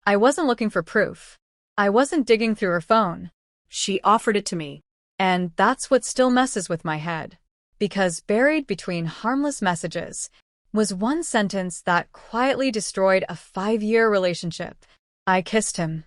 I wasn't looking for proof. I wasn't digging through her phone. She offered it to me. And that's what still messes with my head. Because buried between harmless messages was one sentence that quietly destroyed a 5-year relationship. I kissed him.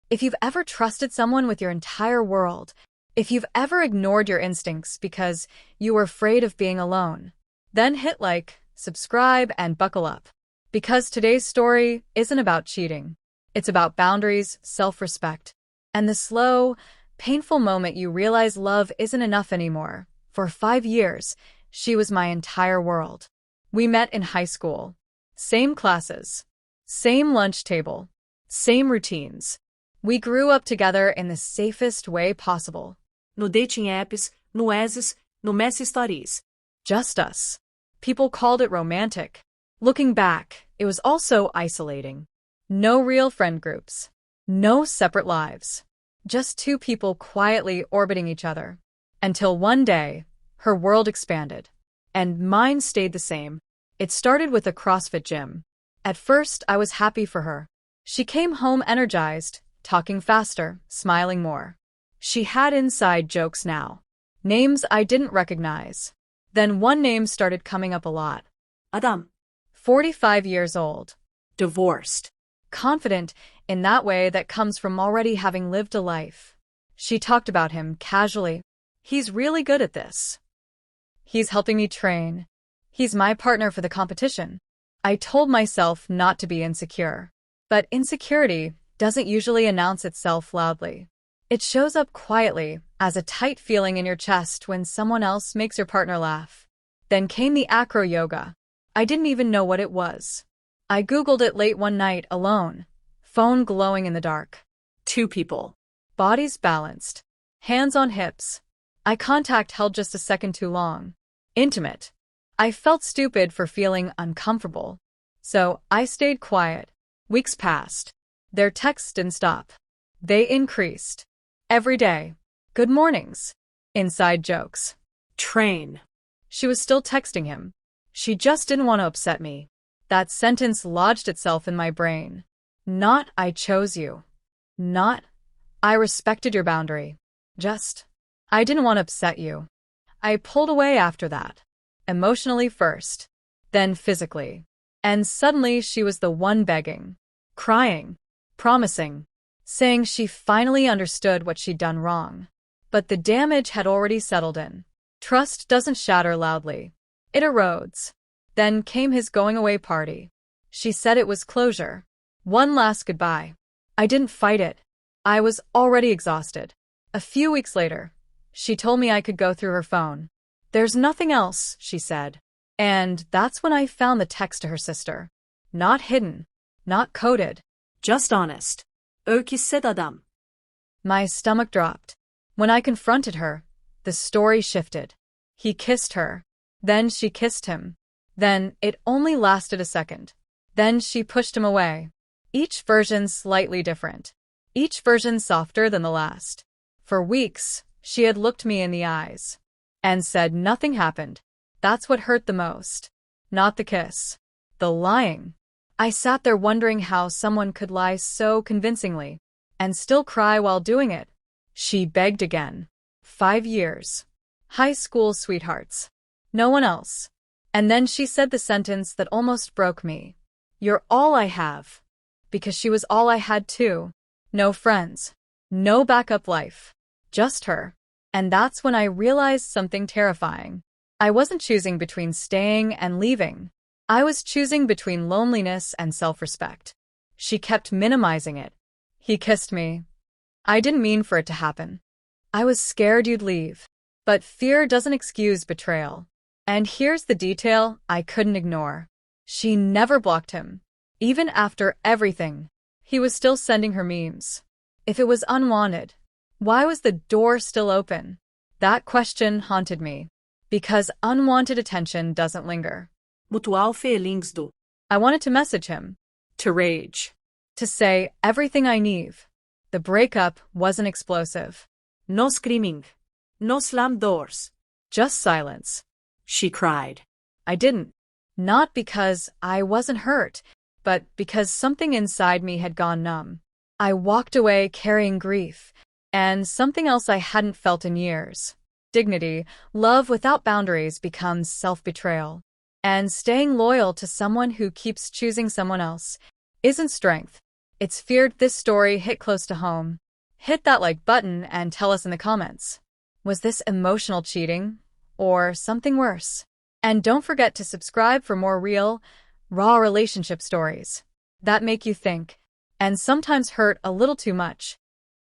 If you've ever trusted someone with your entire world, if you've ever ignored your instincts because you were afraid of being alone, then hit like, subscribe, and buckle up. Because today's story isn't about cheating. It's about boundaries, self-respect, and the slow, painful moment you realize love isn't enough anymore. For 5 years, she was my entire world. We met in high school. Same classes. Same lunch table. Same routines. We grew up together in the safest way possible. No dating apps, no exes, no messy stories. Just us. People called it romantic. Looking back, it was also isolating. No real friend groups. No separate lives. Just two people quietly orbiting each other. Until one day, her world expanded. And mine stayed the same. It started with a CrossFit gym. At first, I was happy for her. She came home energized, talking faster, smiling more. She had inside jokes now. Names I didn't recognize. Then one name started coming up a lot. Adam. 45 years old. Divorced. Confident in that way that comes from already having lived a life. She talked about him casually. He's really good at this. He's helping me train. He's my partner for the competition. I told myself not to be insecure. But insecurity doesn't usually announce itself loudly. It shows up quietly as a tight feeling in your chest when someone else makes your partner laugh. Then came the acro yoga. I didn't even know what it was. I Googled it late one night alone. Phone glowing in the dark. 2 people. Bodies balanced. Hands on hips. Eye contact held just a second too long. Intimate. I felt stupid for feeling uncomfortable. So I stayed quiet. Weeks passed. Their texts didn't stop. They increased. Every day. Good mornings. Inside jokes. Train. She was still texting him. She just didn't want to upset me. That sentence lodged itself in my brain. Not, I chose you. Not, I respected your boundary. Just, I didn't want to upset you. I pulled away after that. Emotionally first. Then physically. And suddenly she was the one begging. Crying. Promising. Saying she finally understood what she'd done wrong. But the damage had already settled in. Trust doesn't shatter loudly. It erodes. Then came his going-away party. She said it was closure. One last goodbye. I didn't fight it. I was already exhausted. A few weeks later, she told me I could go through her phone. There's nothing else, she said. And that's when I found the text to her sister. Not hidden. Not coded. Just honest. O que said Adam. My stomach dropped. When I confronted her, the story shifted. He kissed her. Then she kissed him. Then it only lasted a second. Then she pushed him away. Each version slightly different. Each version softer than the last. For weeks, she had looked me in the eyes and said nothing happened. That's what hurt the most. Not the kiss. The lying. I sat there wondering how someone could lie so convincingly and still cry while doing it. She begged again. 5 years. High school sweethearts. No one else. And then she said the sentence that almost broke me. You're all I have. Because she was all I had too. No friends. No backup life. Just her. And that's when I realized something terrifying. I wasn't choosing between staying and leaving. I was choosing between loneliness and self-respect. She kept minimizing it. He kissed me. I didn't mean for it to happen. I was scared you'd leave. But fear doesn't excuse betrayal. And here's the detail I couldn't ignore. She never blocked him. Even after everything, he was still sending her memes. If it was unwanted, why was the door still open? That question haunted me. Because unwanted attention doesn't linger. Mutual feelings do. I wanted to message him. To rage. To say everything I need. The breakup wasn't explosive. No screaming. No slam doors. Just silence. She cried. I didn't. Not because I wasn't hurt, but because something inside me had gone numb. I walked away carrying grief, and something else I hadn't felt in years. Dignity. Love without boundaries becomes self-betrayal. And staying loyal to someone who keeps choosing someone else isn't strength. It's feared. This story hit close to home. Hit that like button and tell us in the comments. Was this emotional cheating? Or something worse? And don't forget to subscribe for more real, raw relationship stories that make you think, and sometimes hurt a little too much.